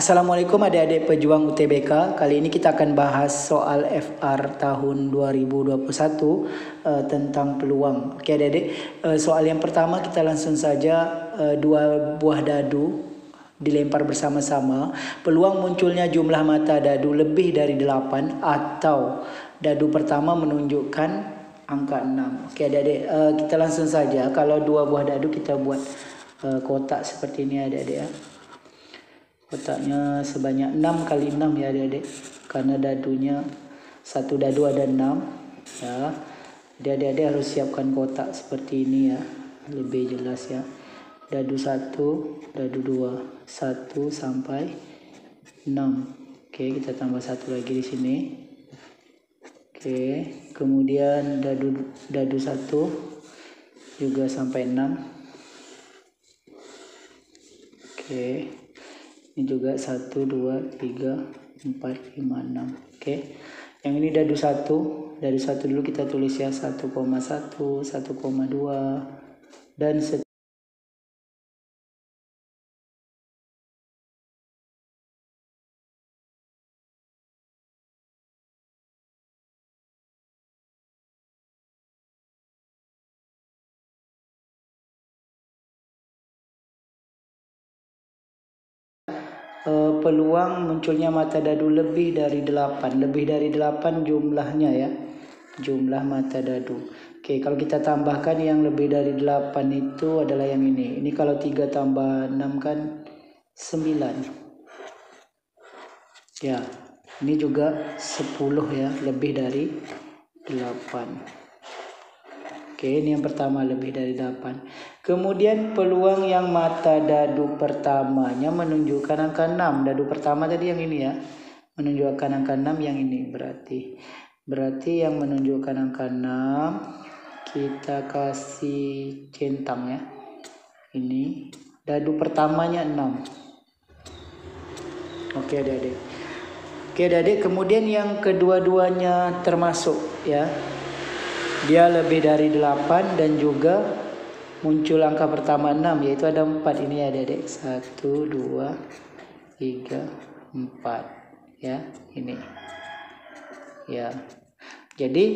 Assalamualaikum adik-adik pejuang UTBK. Kali ini kita akan bahas soal FR tahun 2021 tentang peluang. Oke adik-adik, soal yang pertama kita langsung saja. Dua buah dadu dilempar bersama-sama. Peluang munculnya jumlah mata dadu lebih dari 8 atau dadu pertama menunjukkan angka 6. Oke adik-adik, kita langsung saja. Kalau dua buah dadu kita buat kotak seperti ini adik-adik ya. Kotaknya sebanyak 6 kali 6 ya adik-adik, karena dadunya satu dadu ada 6 ya. Jadi adik-adik harus siapkan kotak seperti ini ya, lebih jelas ya. Dadu 1, dadu 2, 1 sampai 6. Oke, kita tambah satu lagi di sini. Oke, kemudian dadu 1 juga sampai 6. Oke, ini juga 1, 2, 3, 4, 5, 6. Oke. Yang ini dadu 1. Dadu 1 dulu kita tulis ya, 1,1, 1,2 dan peluang munculnya mata dadu lebih dari 8. Lebih dari 8 jumlahnya ya, jumlah mata dadu. Oke, kalau kita tambahkan yang lebih dari 8 itu adalah yang ini. Ini kalau 3 tambah 6 kan 9. Ya, ini juga 10 ya, lebih dari 8. Oke, ini yang pertama, lebih dari 8. Kemudian peluang yang mata dadu pertamanya menunjukkan angka 6. Dadu pertama tadi yang ini ya, menunjukkan angka 6 yang ini. Berarti yang menunjukkan angka 6 kita kasih centang ya. Ini dadu pertamanya 6. Oke adik-adik. Oke adik-adik, kemudian yang kedua-duanya termasuk ya. Dia lebih dari 8 dan juga muncul angka pertama 6, yaitu ada 4 ini ya adik-adik. 1, 2, 3, 4 ya, ini ya. Jadi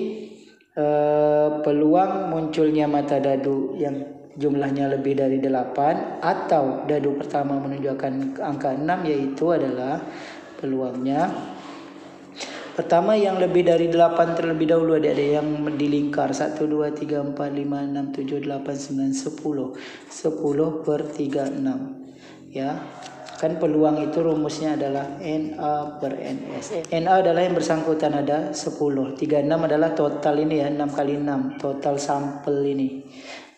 peluang munculnya mata dadu yang jumlahnya lebih dari 8 atau dadu pertama menunjukkan angka 6 yaitu adalah peluangnya pertama yang lebih dari 8 terlebih dahulu, ada yang di lingkar 1, 2, 3, 4, 5, 6, 7, 8, 9, 10. 10 per 36 ya. Kan peluang itu rumusnya adalah NA per NS. NA adalah yang bersangkutan ada 10. 36 adalah total ini ya, 6 kali 6 total sampel ini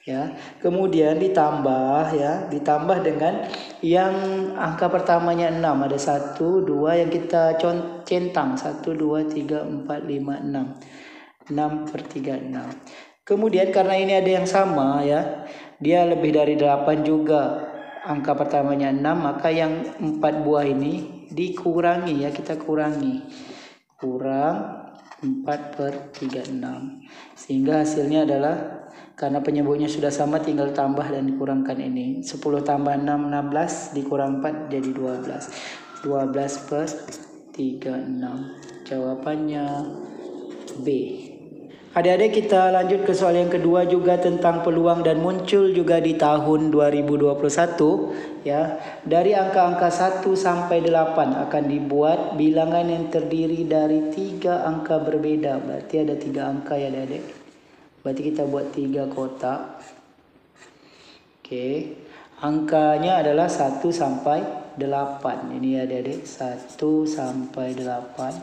ya. Kemudian ditambah ya, ditambah dengan yang angka pertamanya 6, ada 1, 2 yang kita centang 1, 2, 3, 4, 5, 6. 6 per 36. Kemudian karena ini ada yang sama ya, dia lebih dari 8 juga, angka pertamanya 6, maka yang 4 buah ini dikurangi ya, kita kurangi. Kurang 4 per 36. Sehingga hasilnya adalah, karena penyebutnya sudah sama, tinggal tambah dan dikurangkan ini. 10 tambah 6, 16, dikurang 4 jadi 12. 12 per 36. Jawabannya B. Adik-adik, kita lanjut ke soal yang kedua juga tentang peluang dan muncul juga di tahun 2021 ya. Dari angka-angka 1 sampai 8 akan dibuat bilangan yang terdiri dari 3 angka berbeda. Berarti ada 3 angka ya adik-adik. Berarti kita buat 3 kotak. Oke. Angkanya adalah 1 sampai 8. Ini ya adik-adik, 1 sampai 8.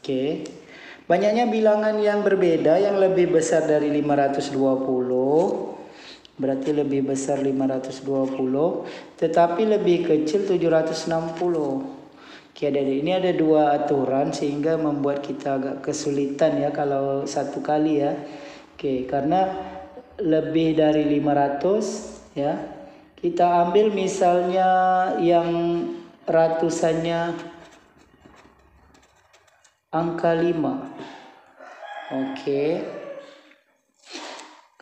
Oke. Banyaknya bilangan yang berbeda yang lebih besar dari 520. Berarti lebih besar 520, tetapi lebih kecil 760. Oke adik-adik, ini ada 2 aturan sehingga membuat kita agak kesulitan ya kalau satu kali ya. Oke, karena lebih dari 500 ya, kita ambil misalnya yang ratusannya angka 5. Oke.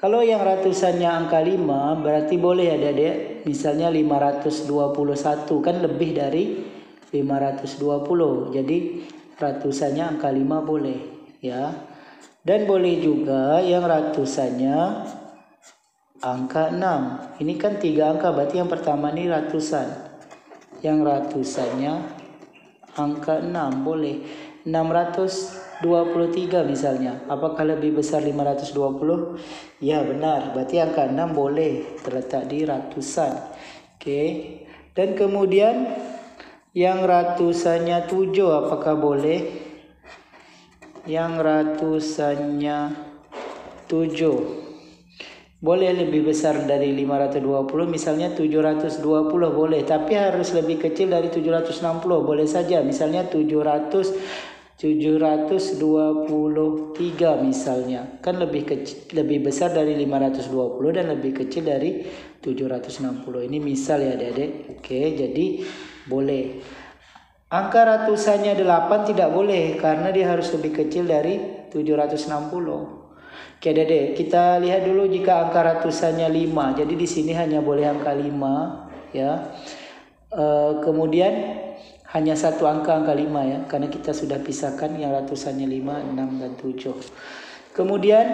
Kalau yang ratusannya angka 5 berarti boleh adik-adik Misalnya 521 kan lebih dari 520. Jadi ratusannya angka 5 boleh ya. Dan boleh juga yang ratusannya angka 6. Ini kan 3 angka, berarti yang pertama ini ratusan. Yang ratusannya angka 6 boleh. 623 misalnya. Apakah lebih besar 520? Ya benar, berarti angka 6 boleh terletak di ratusan. Oke. Dan kemudian yang ratusannya 7 apakah boleh? Yang ratusannya 7 boleh lebih besar dari 520, misalnya 720 boleh, tapi harus lebih kecil dari 760, boleh saja, misalnya 723 misalnya, kan lebih besar dari 520 dan lebih kecil dari 760. Ini misal ya adik-adik. Oke, jadi boleh. Angka ratusannya 8 tidak boleh karena dia harus lebih kecil dari 760. Oke Dede, kita lihat dulu jika angka ratusannya 5. Jadi di sini hanya boleh angka 5 ya. Kemudian hanya satu angka 5 ya, karena kita sudah pisahkan yang ratusannya 5, 6 dan 7. Kemudian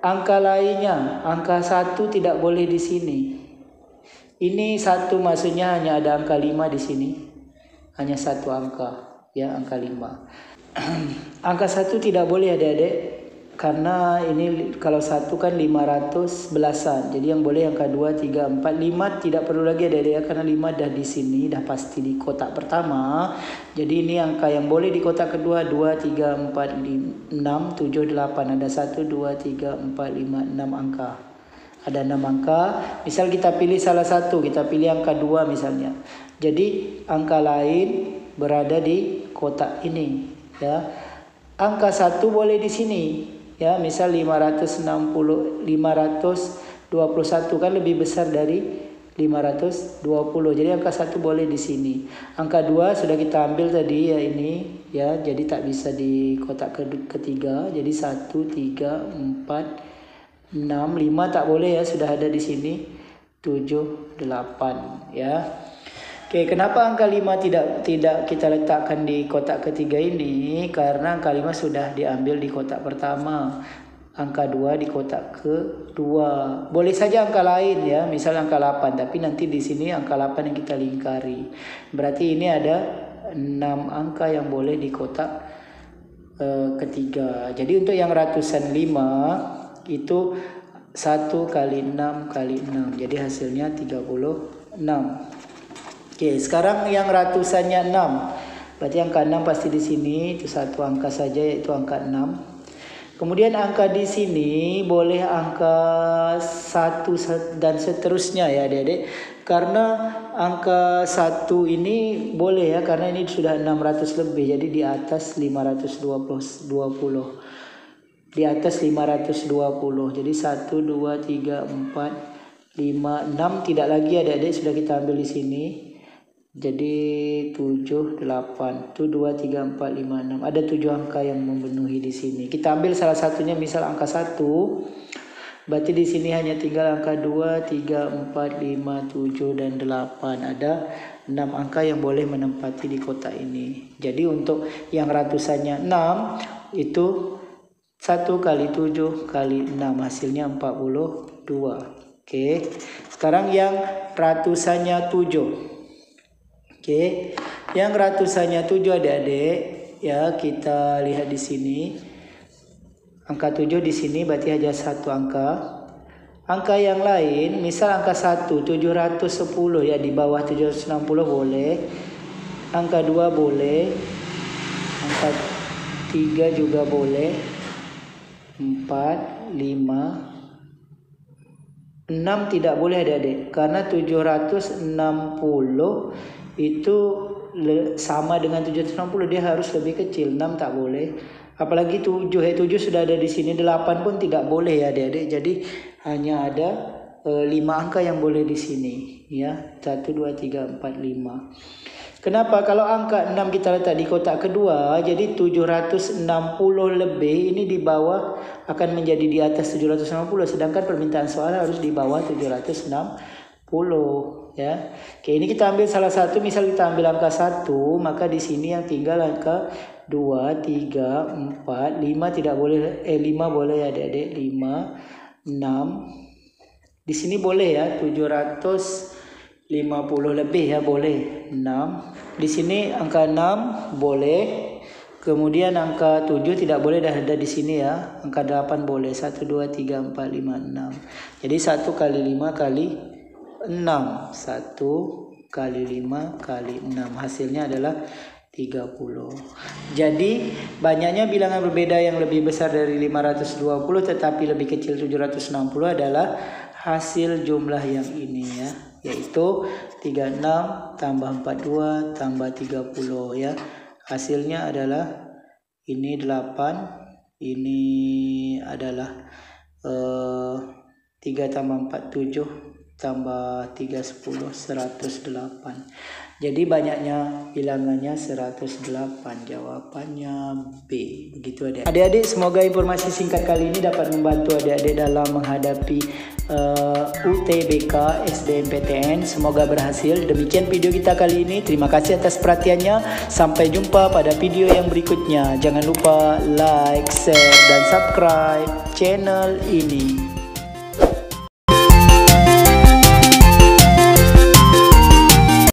angka lainnya, angka 1 tidak boleh di sini. Ini 1 maksudnya hanya ada angka 5 di sini. Hanya satu angka ya, angka 5. Angka 1 tidak boleh adik-adik. Karena ini kalau 1 kan 500 belasan. Jadi yang boleh angka 2, 3, 4, 5 tidak perlu lagi ada ya, karena 5 dah di sini, dah pasti di kotak pertama. Jadi ini angka yang boleh di kotak kedua 2, 3, 4, 6, 7, 8. Ada 1, 2, 3, 4, 5, 6 angka. Ada 6 angka. Misal kita pilih salah satu, kita pilih angka 2 misalnya. Jadi angka lain berada di kotak ini ya. Angka 1 boleh di sini. Ya, misal 521 kan lebih besar dari 520. Jadi angka 1 boleh di sini. Angka 2 sudah kita ambil tadi ya ini ya. Jadi tak bisa di kotak ketiga. Jadi 1, 3, 4, 6, 5 tak boleh ya, sudah ada di sini. 7, 8 ya. Oke, kenapa angka 5 tidak kita letakkan di kotak ketiga ini? Karena angka 5 sudah diambil di kotak pertama. Angka 2 di kotak kedua. Boleh saja angka lain ya, misal angka 8, tapi nanti di sini angka 8 yang kita lingkari. Berarti ini ada 6 angka yang boleh di kotak ketiga. Jadi untuk yang ratusan 5 itu 1 kali 6 kali 6. Jadi hasilnya 36. Oke, sekarang yang ratusannya 6. Berarti angka 6 pasti di sini, itu satu angka saja yaitu angka 6. Kemudian angka di sini boleh angka 1 dan seterusnya ya Adik-adik. Karena angka 1 ini boleh ya, karena ini sudah 600 lebih. Jadi di atas 520. Di atas 520. Jadi 1, 2, 3, 4, 5, 6 tidak lagi Adik-adik, sudah kita ambil di sini. Jadi 7, 8, 1, 2, 3, 4, 5, 6. Ada 7 angka yang memenuhi di sini. Kita ambil salah satunya, misal angka 1. Berarti di sini hanya tinggal angka 2, 3, 4, 5, 7 dan 8. Ada 6 angka yang boleh menempati di kotak ini. Jadi untuk yang ratusannya 6 itu 1 kali 7 kali 6 hasilnya 42. Oke. Sekarang yang ratusannya 7. Oke, yang ratusannya 7 adik-adik ya, kita lihat di sini. Angka 7 di sini berarti hanya satu angka. Angka yang lain, misal angka 1, 710 ya, di bawah 760 boleh. Angka 2 boleh. Angka 3 juga boleh. 4, 5, 6 tidak boleh adik-adik, karena 760 itu sama dengan 760, dia harus lebih kecil. 6 tak boleh. Apalagi 7 sudah ada di sini, 8 pun tidak boleh ya adik-adik. Jadi hanya ada 5 angka yang boleh di sini ya. 1, 2, 3, 4, 5. Kenapa? Kalau angka 6 kita letak di kotak kedua, jadi 760 lebih ini di bawah akan menjadi di atas 760, sedangkan permintaan soal harus di bawah 760. ya. Oke, ini kita ambil salah satu, misal kita ambil angka 1, maka di sini yang tinggal angka 2, 3, 4, 5 tidak boleh, 5 boleh ya adik-adik, 5, 6. Di sini boleh ya, 750 lebih ya, boleh, 6. Di sini angka 6 boleh. Kemudian angka 7 tidak boleh, dah ada di sini ya. Angka 8 boleh, 1, 2, 3, 4, 5, 6. Jadi 1 kali 5 kali 6. 1 kali 5 kali 6. Hasilnya adalah 30. Jadi banyaknya bilangan berbeda yang lebih besar dari 520 tetapi lebih kecil 760 adalah hasil jumlah yang ini ya. Yaitu 36 tambah 42 tambah 30 ya. Hasilnya adalah ini 8. Ini adalah 3 tambah 4 7 tambah 3 10 108. Jadi banyaknya bilangannya 108. Jawabannya B. Begitu adik. Adik-adik, semoga informasi singkat kali ini dapat membantu adik-adik dalam menghadapi UTBK SBMPTN. Semoga berhasil. Demikian video kita kali ini. Terima kasih atas perhatiannya. Sampai jumpa pada video yang berikutnya. Jangan lupa like, share, dan subscribe channel ini.